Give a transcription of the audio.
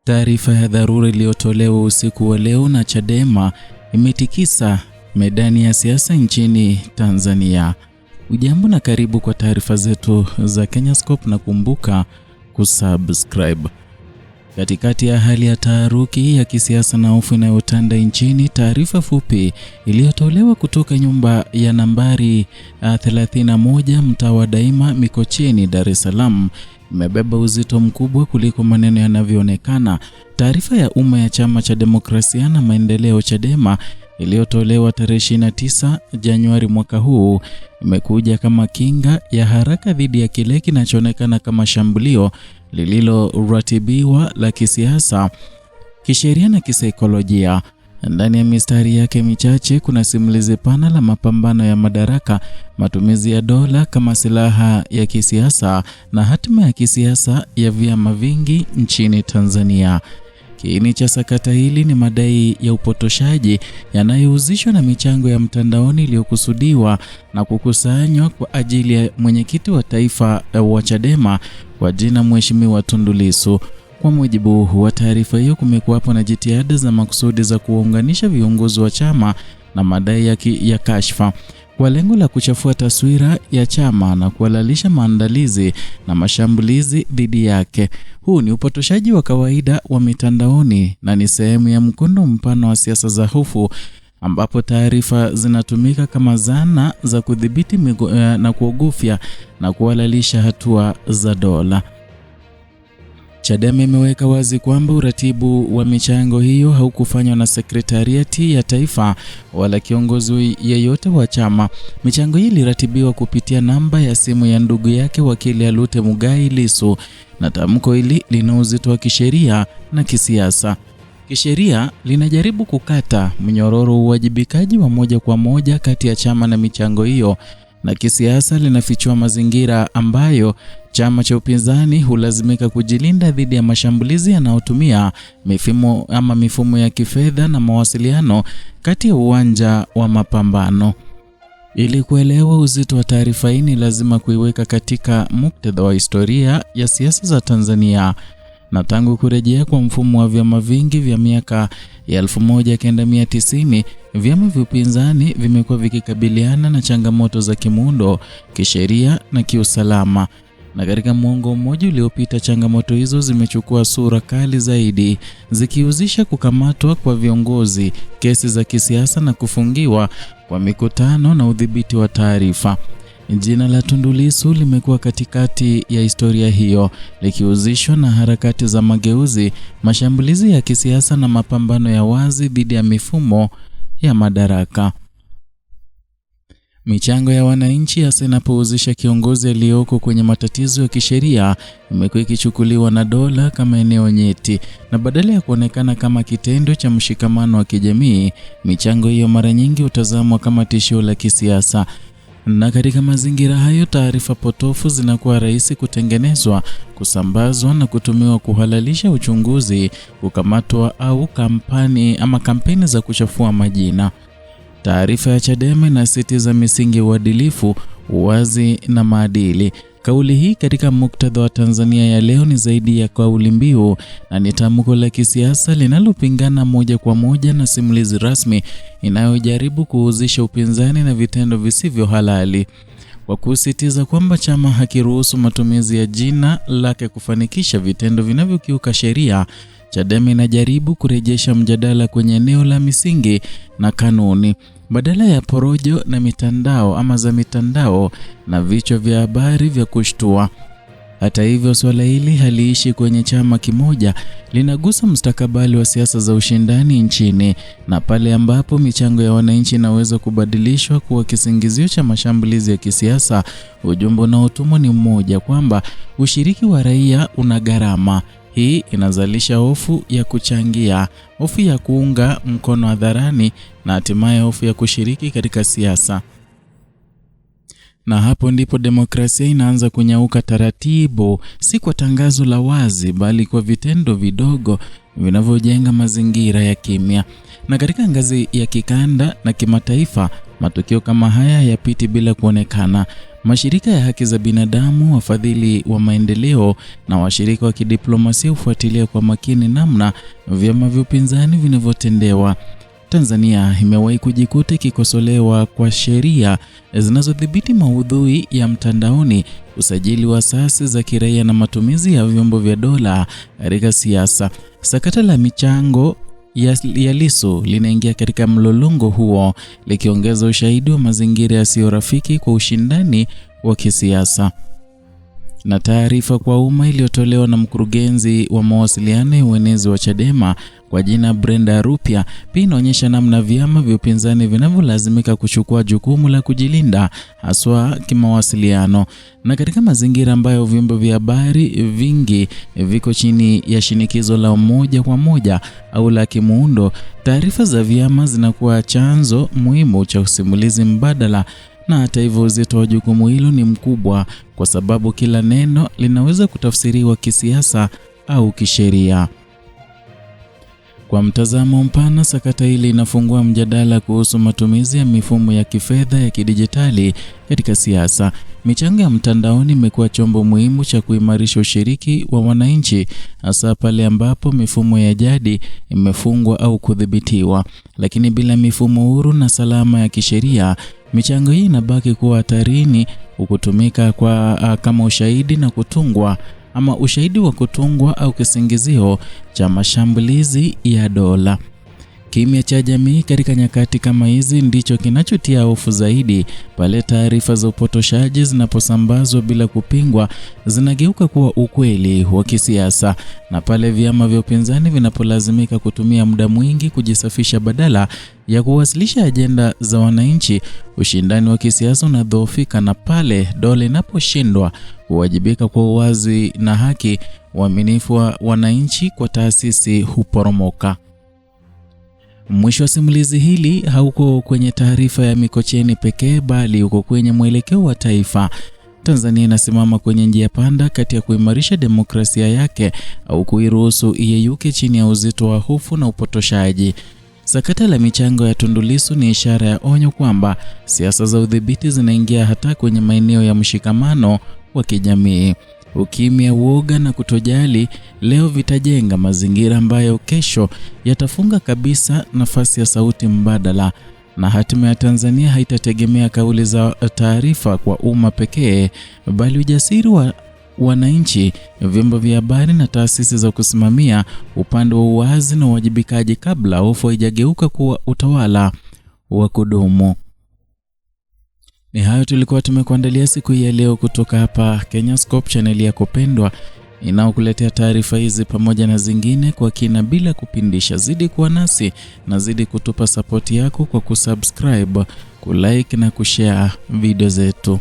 Taarifa ya dharura iliyotolewa usiku wa leo na Chadema imetikisa medani ya siasa nchini Tanzania. Ujambo na karibu kwa taarifa zetu za Kenyascope na kumbuka kusubscribe. Katikati ya hali ya taharuki ya kisiasa na hofu inayotanda nchini, taarifa fupi iliyotolewa kutoka nyumba ya nambari 31 mtaa wa Daima Mikocheni, Dar es Salaam imebeba uzito mkubwa kuliko maneno yanavyoonekana. Taarifa ya umma ya Chama cha Demokrasia na Maendeleo Chadema iliyotolewa tarehe 29 Januari mwaka huu imekuja kama kinga ya haraka dhidi ya kile kinachoonekana kama shambulio lililoratibiwa la kisiasa, kisheria na kisaikolojia. Ndani ya mistari yake michache kuna simulizi pana la mapambano ya madaraka, matumizi ya dola kama silaha ya kisiasa na hatima ya kisiasa ya vyama vingi nchini Tanzania. Kiini cha sakata hili ni madai ya upotoshaji yanayohusishwa na michango ya mtandaoni iliyokusudiwa na kukusanywa kwa ajili ya mwenyekiti wa taifa wa Chadema kwa jina Mheshimiwa Tundu Lissu. Kwa mujibu wa taarifa hiyo, kumekuwapo na jitihada za makusudi za kuwaunganisha viongozi wa chama na madai ya kashfa kwa lengo la kuchafua taswira ya chama na kuhalalisha maandalizi na mashambulizi dhidi yake. Huu ni upotoshaji wa kawaida wa mitandaoni na ni sehemu ya mkondo mpana wa siasa za hofu, ambapo taarifa zinatumika kama zana za kudhibiti na kuogofya na kuhalalisha hatua za dola. Chadema imeweka wazi kwamba uratibu wa michango hiyo haukufanywa na sekretariati ya taifa wala kiongozi yeyote wa chama. Michango hii iliratibiwa kupitia namba ya simu ya ndugu yake wakili Alute Mugai Lissu, na tamko hili lina uzito wa kisheria na kisiasa. Kisheria linajaribu kukata mnyororo wa uwajibikaji wa moja kwa moja kati ya chama na michango hiyo, na kisiasa linafichua mazingira ambayo chama cha upinzani hulazimika kujilinda dhidi ya mashambulizi yanayotumia mifumo ya kifedha na mawasiliano kati ya uwanja wa mapambano. Ili kuelewa uzito wa taarifa hii ni lazima kuiweka katika muktadha wa historia ya siasa za Tanzania. Na tangu kurejea kwa mfumo wa vyama vingi vya miaka ya 1990, vyama vya upinzani vimekuwa vikikabiliana na changamoto za kimuundo, kisheria na kiusalama. Na katika muongo mmoja uliopita, changamoto hizo zimechukua sura kali zaidi, zikihusisha kukamatwa kwa viongozi, kesi za kisiasa na kufungiwa kwa mikutano na udhibiti wa taarifa. Jina la Tundu Lissu limekuwa katikati ya historia hiyo, likihusishwa na harakati za mageuzi, mashambulizi ya kisiasa na mapambano ya wazi dhidi ya mifumo ya madaraka. Michango ya wananchi, hasa inapohusisha kiongozi aliyoko kwenye matatizo ya kisheria, imekuwa ikichukuliwa na dola kama eneo nyeti, na badala ya kuonekana kama kitendo cha mshikamano wa kijamii, michango hiyo mara nyingi hutazamwa kama tishio la kisiasa. Na katika mazingira hayo, taarifa potofu zinakuwa rahisi kutengenezwa, kusambazwa na kutumiwa kuhalalisha uchunguzi, kukamatwa au kampeni za kuchafua majina. Taarifa ya Chadema inasisitiza misingi ya uadilifu, uwazi na maadili. Kauli hii katika muktadha wa Tanzania ya leo ni zaidi ya kauli mbiu, na ni tamko la kisiasa linalopingana moja kwa moja na simulizi rasmi inayojaribu kuhusisha upinzani na vitendo visivyo halali. Kwa kusisitiza kwamba chama hakiruhusu matumizi ya jina lake kufanikisha vitendo vinavyokiuka sheria, Chadema inajaribu kurejesha mjadala kwenye eneo la misingi na kanuni, badala ya porojo na mitandao na vichwa vya habari vya kushtua. Hata hivyo, swala hili haliishi kwenye chama kimoja, linagusa mustakabali wa siasa za ushindani nchini, na pale ambapo michango ya wananchi inaweza kubadilishwa kuwa kisingizio cha mashambulizi ya kisiasa, ujumbe unaotumwa ni mmoja, kwamba ushiriki wa raia una gharama. Hii inazalisha hofu ya kuchangia, hofu ya kuunga mkono hadharani, na hatimaye hofu ya kushiriki katika siasa. Na hapo ndipo demokrasia inaanza kunyauka taratibu, si kwa tangazo la wazi, bali kwa vitendo vidogo vinavyojenga mazingira ya kimya. Na katika ngazi ya kikanda na kimataifa, matukio kama haya hayapiti bila kuonekana. Mashirika ya haki za binadamu, wafadhili wa maendeleo na washirika wa kidiplomasia hufuatilia kwa makini namna vyama vya upinzani vinavyotendewa. Tanzania imewahi kujikuta ikikosolewa kwa sheria zinazodhibiti maudhui ya mtandaoni, usajili wa asasi za kiraia na matumizi ya vyombo vya dola katika siasa. Sakata la michango ya Lissu linaingia katika mlolongo huo, likiongeza ushahidi wa mazingira yasiyo rafiki kwa ushindani wa kisiasa. Na taarifa kwa umma iliyotolewa na mkurugenzi wa mawasiliano ya uenezi wa Chadema kwa jina Brenda Rupia pia inaonyesha namna vyama vya upinzani vinavyolazimika kuchukua jukumu la kujilinda, haswa kimawasiliano. Na katika mazingira ambayo vyombo vya habari vingi viko chini ya shinikizo la moja kwa moja au la kimuundo, taarifa za vyama zinakuwa chanzo muhimu cha usimulizi mbadala. Na hata hivyo, uzito wa jukumu hilo ni mkubwa kwa sababu kila neno linaweza kutafsiriwa kisiasa au kisheria. Kwa mtazamo mpana, sakata hili inafungua mjadala kuhusu matumizi ya mifumo ya kifedha ya kidijitali katika siasa. Michango ya mtandaoni imekuwa chombo muhimu cha kuimarisha ushiriki wa wananchi, hasa pale ambapo mifumo ya jadi imefungwa au kudhibitiwa. Lakini bila mifumo huru na salama ya kisheria, michango hii inabaki kuwa hatarini kutumika kama ushahidi na kutungwa ama ushahidi wa kutungwa au kisingizio cha mashambulizi ya dola. Kimya cha jamii katika nyakati kama hizi ndicho kinachotia hofu zaidi. Pale taarifa za upotoshaji zinaposambazwa bila kupingwa, zinageuka kuwa ukweli wa kisiasa, na pale vyama vya upinzani vinapolazimika kutumia muda mwingi kujisafisha badala ya kuwasilisha ajenda za wananchi, ushindani wa kisiasa unadhoofika, na pale dola inaposhindwa kuwajibika kwa uwazi na haki, uaminifu wa wananchi kwa taasisi huporomoka. Mwisho wa simulizi hili hauko kwenye taarifa ya Mikocheni pekee, bali uko kwenye mwelekeo wa taifa. Tanzania inasimama kwenye njia panda kati ya kuimarisha demokrasia yake au kuiruhusu iyeyuke chini ya uzito wa hofu na upotoshaji. Sakata la michango ya Tundu Lissu ni ishara ya onyo kwamba siasa za udhibiti zinaingia hata kwenye maeneo ya mshikamano wa kijamii. Ukimya, uoga na kutojali leo vitajenga mazingira ambayo kesho yatafunga kabisa nafasi ya sauti mbadala. Na hatima ya Tanzania haitategemea kauli za taarifa kwa umma pekee, bali ujasiri wa wananchi, vyombo vya habari na taasisi za kusimamia upande wa uwazi na uwajibikaji kabla hofu haijageuka kuwa utawala wa kudumu. Ni hayo tulikuwa tumekuandalia siku hii ya leo kutoka hapa Kenyascope, channel yako pendwa inaokuletea taarifa hizi pamoja na zingine kwa kina bila kupindisha. Zidi kuwa nasi na zidi kutupa support yako kwa kusubscribe, kulike na kushare video zetu.